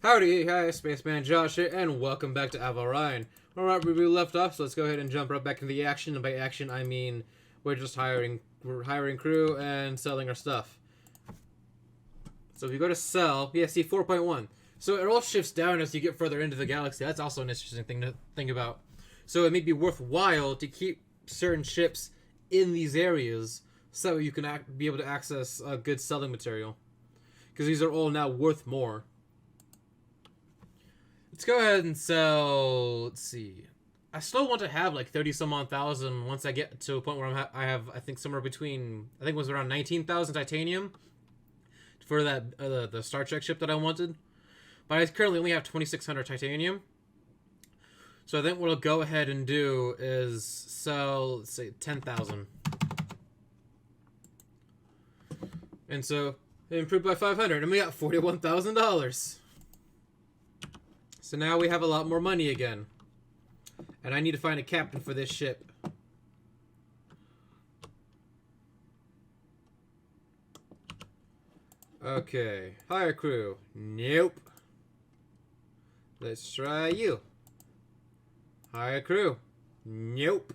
Howdy, hi, Spaceman Josh here, and welcome back to Avorion. Alright, where we left off, so let's go ahead and jump right back into the action. And by action, I mean we're hiring crew and selling our stuff. So if you go to sell, yeah, see 4.1. So it all shifts down as you get further into the galaxy. That's also an interesting thing to think about. So it may be worthwhile to keep certain ships in these areas so you can be able to access good selling material. Because these are all now worth more. Let's go ahead and sell. Let's see. I still want to have like 30 some odd thousand once I get to a point where I have I think somewhere between, I think it was around 19,000 titanium for that the Star Trek ship that I wanted. But I currently only have 2,600 titanium. So I think what I'll go ahead and do is sell, let's say, 10,000. And so it improved by 500, and we got $41,000. So now we have a lot more money again. And I need to find a captain for this ship. Okay. Hire crew. Nope. Let's try you. Hire crew. Nope.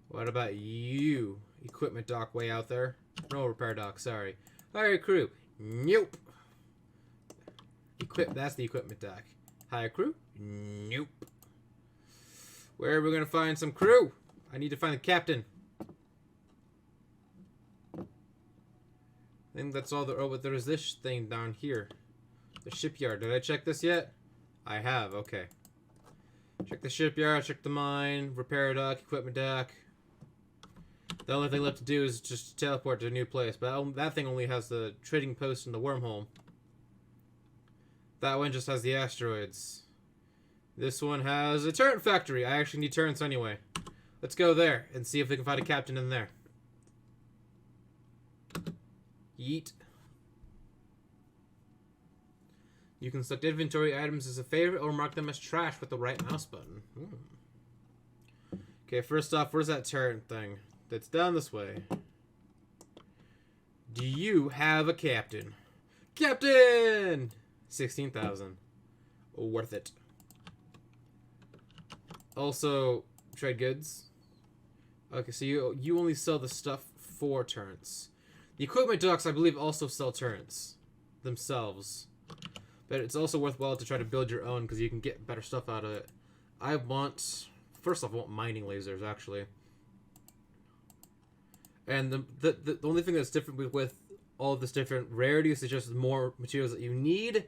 What about you? Equipment dock way out there. No, repair dock, sorry. Hire crew. Nope. That's the equipment dock. Hire crew? Nope. Where are we going to find some crew? I need to find the captain. I think that's all there. Oh, but there's this thing down here. The shipyard. Did I check this yet? I have. Okay. Check the shipyard. Check the mine. Repair dock. Equipment dock. The only thing left to do is just teleport to a new place. But that thing only has the trading post and the wormhole. That one just has the asteroids. This one has a turret factory. I actually need turrets anyway. Let's go there and see if we can find a captain in there. Yeet. You can select inventory items as a favorite or mark them as trash with the right mouse button. Okay, first off, where's that turret thing? That's down this way. Do you have a captain? Captain! 16,000. Worth it. Also, trade goods. Okay, so you only sell the stuff for turrets. The equipment docks, I believe, also sell turrets themselves. But it's also worthwhile to try to build your own because you can get better stuff out of it. First off, I want mining lasers, actually. And the only thing that's different with all of this different rarities is just more materials that you need.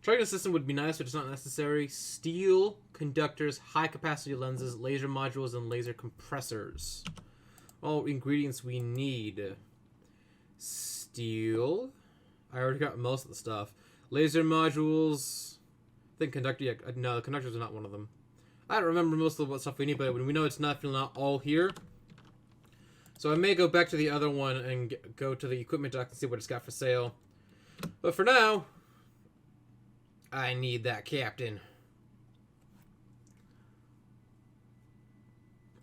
Tracking system would be nice, but it's not necessary. Steel, conductors, high-capacity lenses, laser modules, and laser compressors. All ingredients we need. Steel. I already got most of the stuff. Laser modules. I think conductor. Yeah, no, the conductors are not one of them. I don't remember most of what stuff we need, but we know it's not all here. So I may go back to the other one and go to the equipment dock and see what it's got for sale. But for now, I need that captain.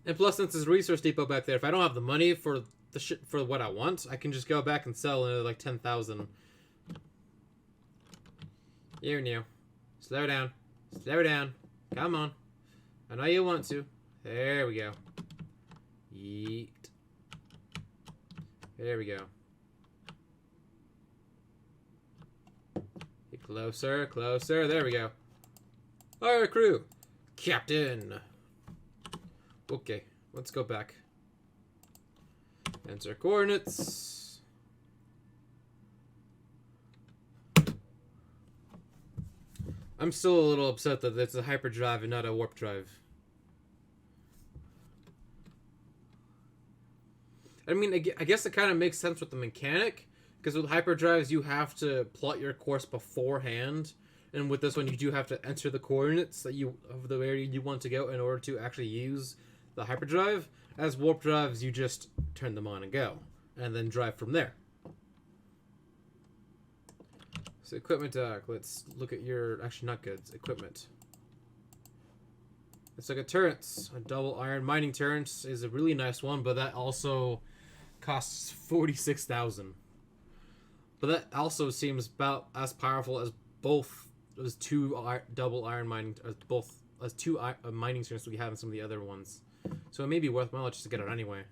And plus, since there's a resource depot back there, if I don't have the money for the shit for what I want, I can just go back and sell another like 10,000. Here, Neo. Slow down. Slow down. Come on. I know you want to. There we go. Yeet. There we go. Get closer, closer. There we go. Our crew. Captain. Okay, let's go back. Enter coordinates. I'm still a little upset that it's a hyperdrive and not a warp drive. I mean, I guess it kind of makes sense with the mechanic, because with hyperdrives you have to plot your course beforehand, and with this one you do have to enter the coordinates of the area you want to go in order to actually use the hyperdrive. As warp drives, you just turn them on and go, and then drive from there. So equipment dock, let's look at your, actually not goods, equipment. Let's look at turrets. A double iron mining turret is a really nice one, but that also costs 46,000. But that also seems about as powerful as both those two double iron mining, both as two mining turns we have in some of the other ones. So it may be worthwhile just to get it anyway.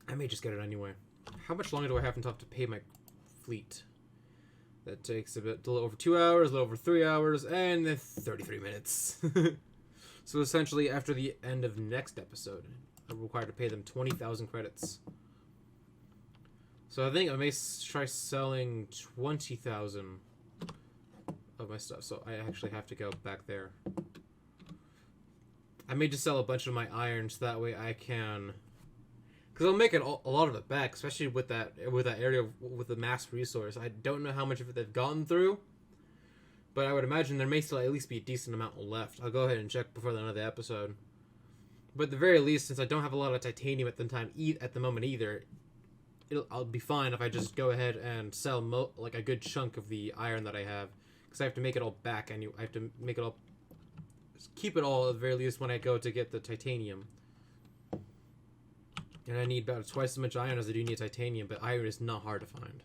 I may just get it anyway. How much longer do I have until I have to pay my fleet? That takes a little over 2 hours, a little over 3 hours, and 33 minutes. So essentially, after the end of next episode, I'm required to pay them 20,000 credits. So I think I may try selling 20,000 of my stuff. So I actually have to go back there. I may just sell a bunch of my iron so that way I can... Because I'll make it a lot of it back, especially with that area with the mass resource. I don't know how much of it they've gotten through, but I would imagine there may still at least be a decent amount left. I'll go ahead and check before the end of the episode. But at the very least, since I don't have a lot of titanium at the moment either, I'll be fine if I just go ahead and sell like a good chunk of the iron that I have, because I have to make it all back. I have to make it all, keep it all at the very least when I go to get the titanium. And I need about twice as much iron as I do need titanium, but iron is not hard to find.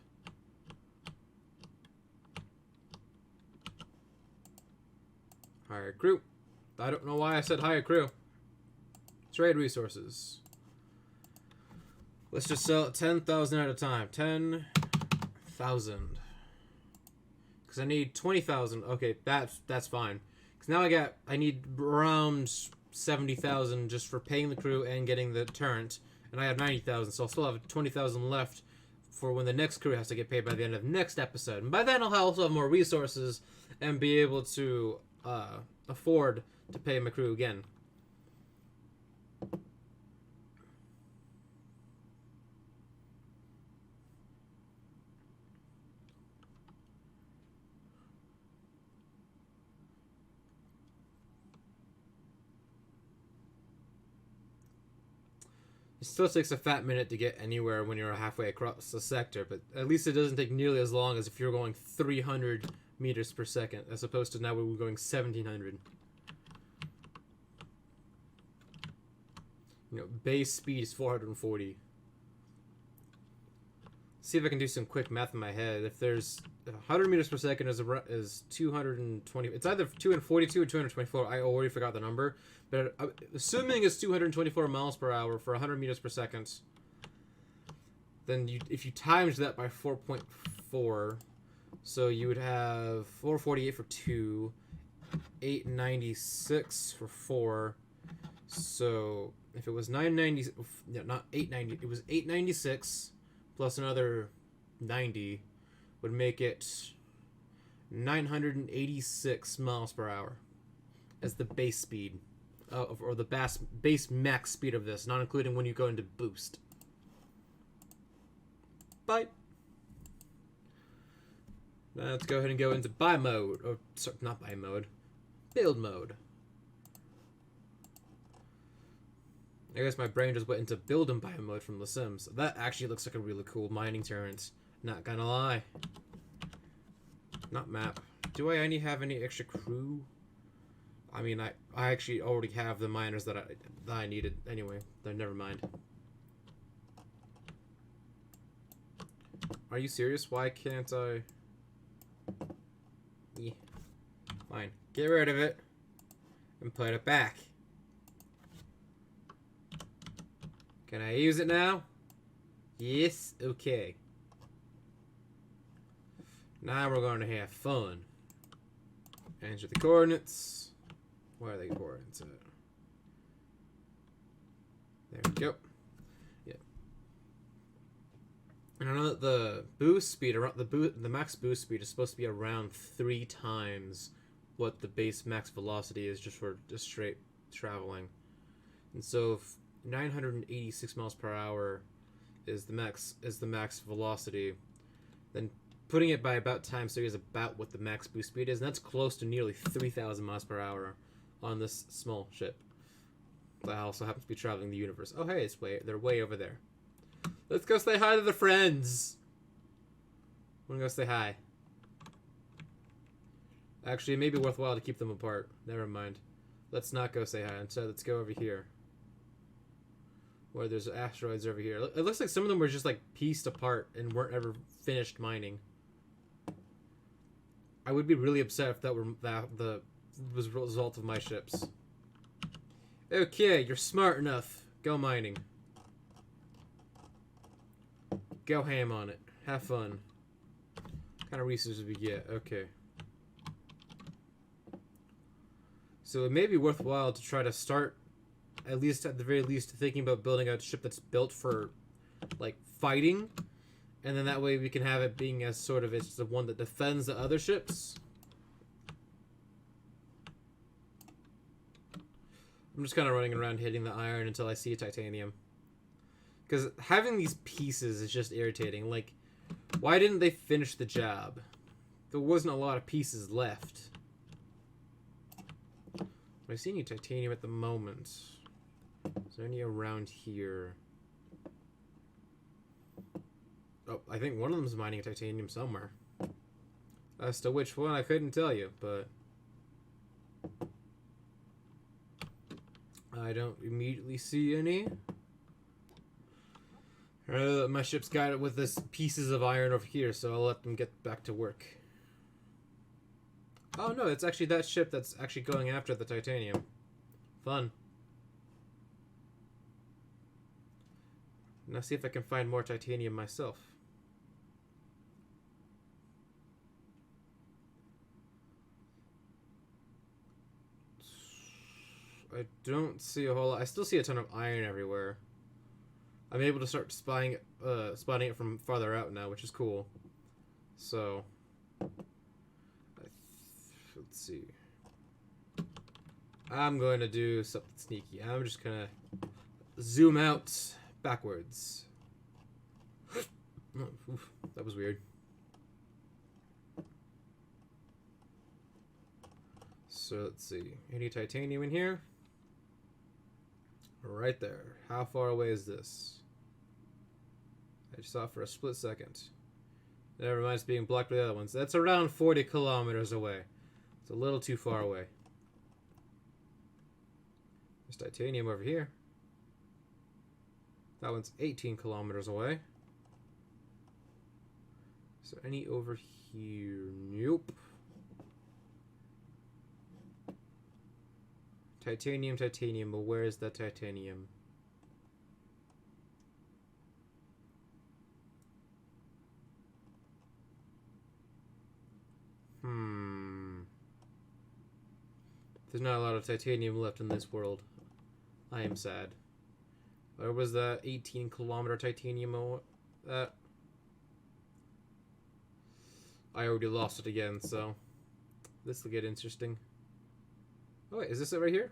Hire crew. I don't know why I said hire crew. Trade resources. Let's just sell 10,000 at a time. 10,000. Because I need 20,000. Okay, that's fine. Because now I need around 70,000 just for paying the crew and getting the turret. And I have 90,000, so I'll still have 20,000 left for when the next crew has to get paid by the end of next episode. And by then, I'll also have more resources and be able to afford to pay my crew again. It still takes a fat minute to get anywhere when you're halfway across the sector, but at least it doesn't take nearly as long as if you're going 300 meters per second, as opposed to now we're going 1,700. You know, base speed is 440. See if I can do some quick math in my head. If there's 100 meters per second is 220. It's either 242 or 224. I already forgot the number. But assuming it's 224 miles per hour for 100 meters per second, then if you times that by 4.4, so you would have 448 for 2, 896 for 4. So if it was 990, no, not 890, it was 896 plus another 90 would make it 986 miles per hour as the base speed. Or the base max speed of this, not including when you go into boost. But now let's go ahead and go into buy mode. Or sorry, not buy mode. Build mode. I guess my brain just went into build and buy mode from The Sims. That actually looks like a really cool mining turret. Not gonna lie. Not map. Do I only have any extra crew? I mean, I actually already have the miners that I needed anyway. Then never mind. Are you serious? Why can't I? Yeah. Fine. Get rid of it and put it back. Can I use it now? Yes. Okay. Now we're going to have fun. Enter the coordinates. Where are the coordinates at? There we go. Yeah. And I know that the boost speed, the max boost speed is supposed to be around 3 times what the base max velocity is just for just straight traveling. And so if 986 miles per hour is the max velocity, then putting it by about time series about what the max boost speed is, and that's close to nearly 3,000 miles per hour on this small ship that also happens to be traveling the universe. Oh hey, they're way over there. Let's go say hi to the friends. I'm gonna go say hi. Actually, it may be worthwhile to keep them apart. Never mind. Let's not go say hi. Instead, let's go over here. Where there's asteroids over here. It looks like some of them were just like pieced apart and weren't ever finished mining. I would be really upset if that were the result of my ships. Okay, you're smart enough. Go mining. Go ham on it. Have fun. What kind of resources we get? Okay. So it may be worthwhile to try to start, at the very least, thinking about building a ship that's built for, like, fighting. And then that way we can have it being as sort of, it's the one that defends the other ships. I'm just kind of running around hitting the iron until I see titanium. Because having these pieces is just irritating. Like, why didn't they finish the job? There wasn't a lot of pieces left. I see any titanium at the moment. Is there any around here? Oh, I think one of them is mining titanium somewhere. As to which one, I couldn't tell you, but I don't immediately see any. My ship's got it with this pieces of iron over here, so I'll let them get back to work. Oh no, it's actually that ship that's actually going after the titanium. Fun. Now see if I can find more titanium myself. I don't see a whole lot. I still see a ton of iron everywhere. I'm able to start spotting it from farther out now, which is cool. So, let's see. I'm going to do something sneaky. I'm just going to zoom out backwards. Oh, oof, that was weird. So let's see. Any titanium in here? Right there. How far away is this? I just saw it for a split second. Never mind, it's being blocked by the other ones. That's around 40 kilometers away. It's a little too far away. There's titanium over here. That one's 18 kilometers away. Is there any over here? Nope. Titanium, titanium, but where is the titanium? There's not a lot of titanium left in this world. I am sad. Where was the 18-kilometer titanium at? I already lost it again, so this will get interesting. Oh wait, is this it right here?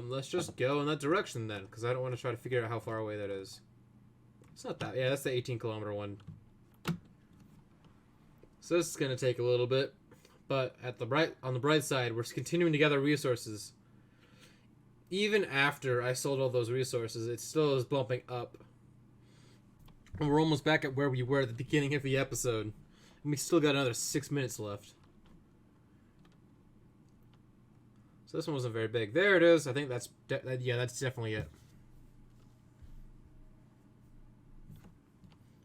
Let's just go in that direction then, because I don't want to try to figure out how far away that is. It's not that. Yeah, that's the 18-kilometer one. So this is gonna take a little bit, but on the bright side, we're continuing to gather resources. Even after I sold all those resources, it still is bumping up. And we're almost back at where we were at the beginning of the episode. And we still got another 6 minutes left. So this one wasn't very big. There it is. I think that's definitely it.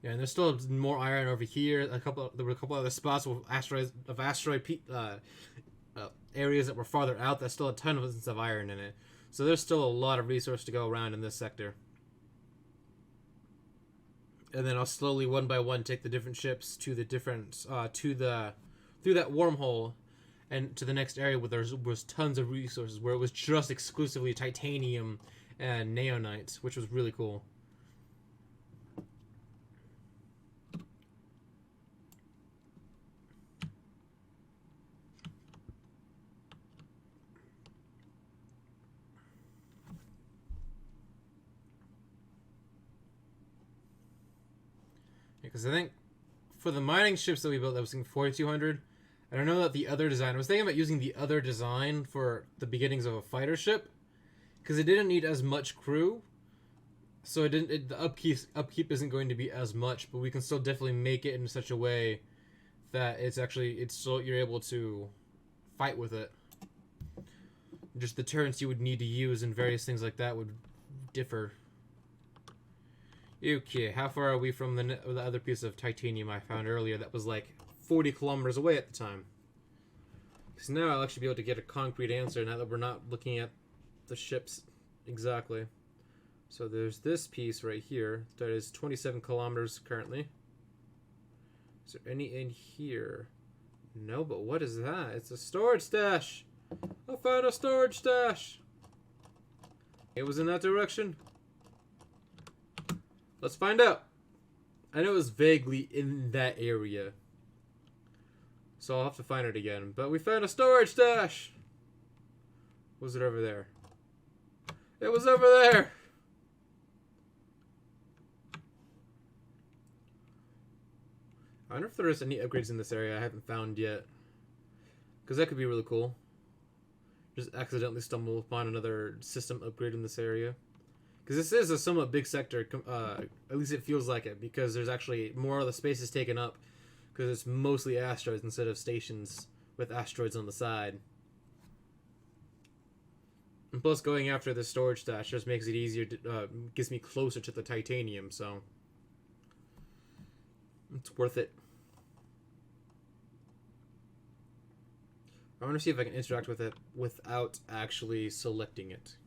Yeah, and there's still more iron over here. There were a couple other spots with asteroid areas that were farther out. There's still a ton of iron in it. So there's still a lot of resource to go around in this sector. And then I'll slowly, one by one, take the different ships to the different through that wormhole, and to the next area where there was tons of resources, where it was just exclusively titanium and neonite, which was really cool. Because I think for the mining ships that we built, that was 4,200. I don't know that the other design. I was thinking about using the other design for the beginnings of a fighter ship, because it didn't need as much crew, so the upkeep isn't going to be as much. But we can still definitely make it in such a way that you're able to fight with it. Just the turrets you would need to use and various things like that would differ. Okay, how far are we from the other piece of titanium I found earlier that was like 40 kilometers away at the time? Because now I'll actually be able to get a concrete answer now that we're not looking at the ships exactly. So there's this piece right here that is 27 kilometers currently. Is there any in here? No, but what is that? It's a storage stash! I found a storage stash! It was in that direction. Let's find out. I know it was vaguely in that area, so I'll have to find it again. But we found a storage stash! Was it over there? It was over there! I wonder if there's any upgrades in this area I haven't found yet. Because that could be really cool. Just accidentally stumble upon another system upgrade in this area. Because this is a somewhat big sector, at least it feels like it, because there's actually more of the space is taken up, because it's mostly asteroids instead of stations with asteroids on the side. And plus, going after the storage stash just makes it easier, to, gets me closer to the titanium, so it's worth it. I want to see if I can interact with it without actually selecting it.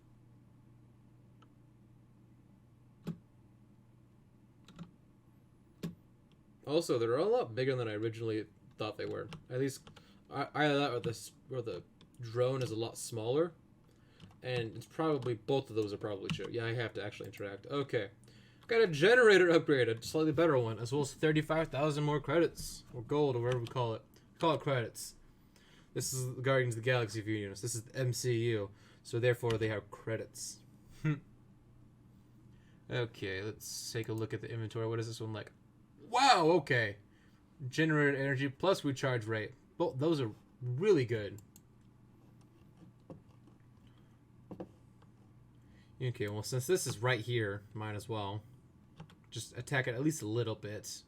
Also, they're a lot bigger than I originally thought they were. At least, either that or the drone is a lot smaller. And it's probably, both of those are probably true. Yeah, I have to actually interact. Okay. Got a generator upgrade, a slightly better one, as well as 35,000 more credits. Or gold, or whatever we call it. Call it credits. This is the Guardians of the Galaxy universe. This is the MCU. So therefore, they have credits. Okay, let's take a look at the inventory. What is this one like? Wow, okay. Generated energy plus recharge rate. Both those are really good. Okay, well, since this is right here, might as well just attack it at least a little bit.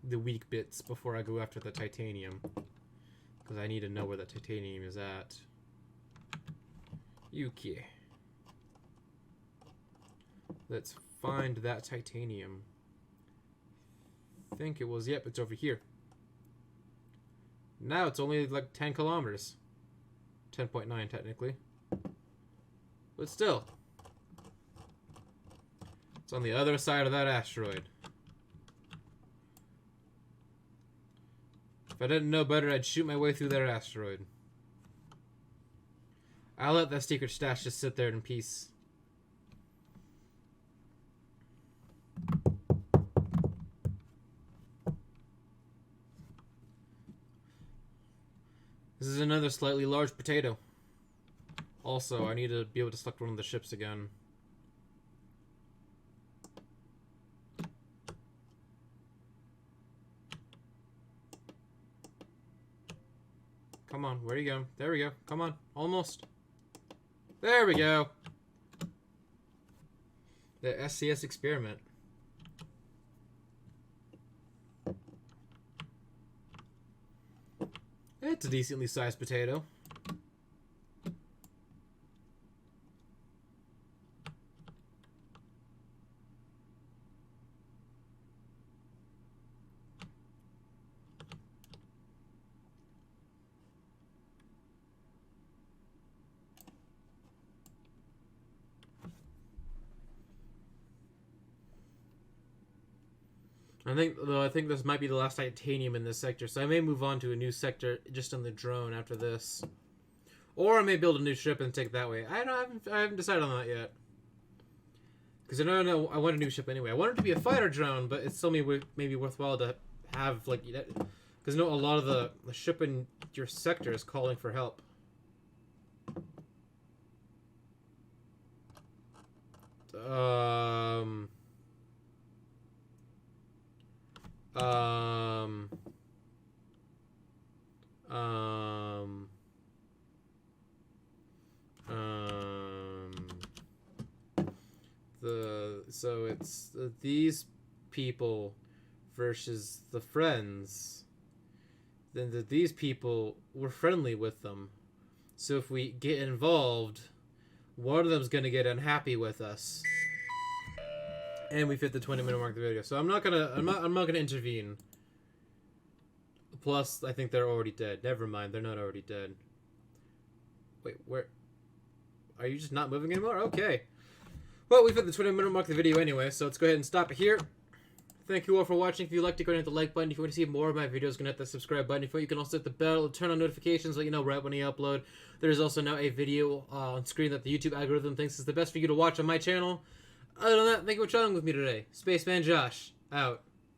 The weak bits before I go after the titanium. Because I need to know where the titanium is at. Okay. Let's find that titanium. I think it was, yep, it's over here. Now it's only like 10 kilometers. 10.9 technically. But still. It's on the other side of that asteroid. If I didn't know better, I'd shoot my way through that asteroid. I'll let that secret stash just sit there in peace. This is another slightly large potato. Also, I need to be able to select one of the ships again. Come on, where are you going? There we go. Come on, almost. There we go. The SCS experiment. It's a decently sized potato. I think this might be the last titanium in this sector, so I may move on to a new sector just on the drone after this, or I may build a new ship and take it that way. I haven't decided on that yet, because I know I want a new ship anyway. I want it to be a fighter drone, but it's still maybe worthwhile to have like, because a lot of the ship in your sector is calling for help. So it's these people versus the friends. Then these people, we're friendly with them. So if we get involved, one of them's gonna get unhappy with us. And we've hit the 20-minute mark of the video, so I'm not gonna intervene. Plus, I think they're already dead. Never mind, they're not already dead. Wait, where? Are you just not moving anymore? Okay. Well, we've hit the 20-minute mark of the video anyway, so let's go ahead and stop it here. Thank you all for watching. If you liked it, go ahead and hit the like button. If you want to see more of my videos, go ahead and hit the subscribe button. If you can also hit the bell, turn on notifications, let you know right when I upload. There's also now a video on screen that the YouTube algorithm thinks is the best for you to watch on my channel. Other than that, thank you for chatting with me today. Spaceman Josh, out.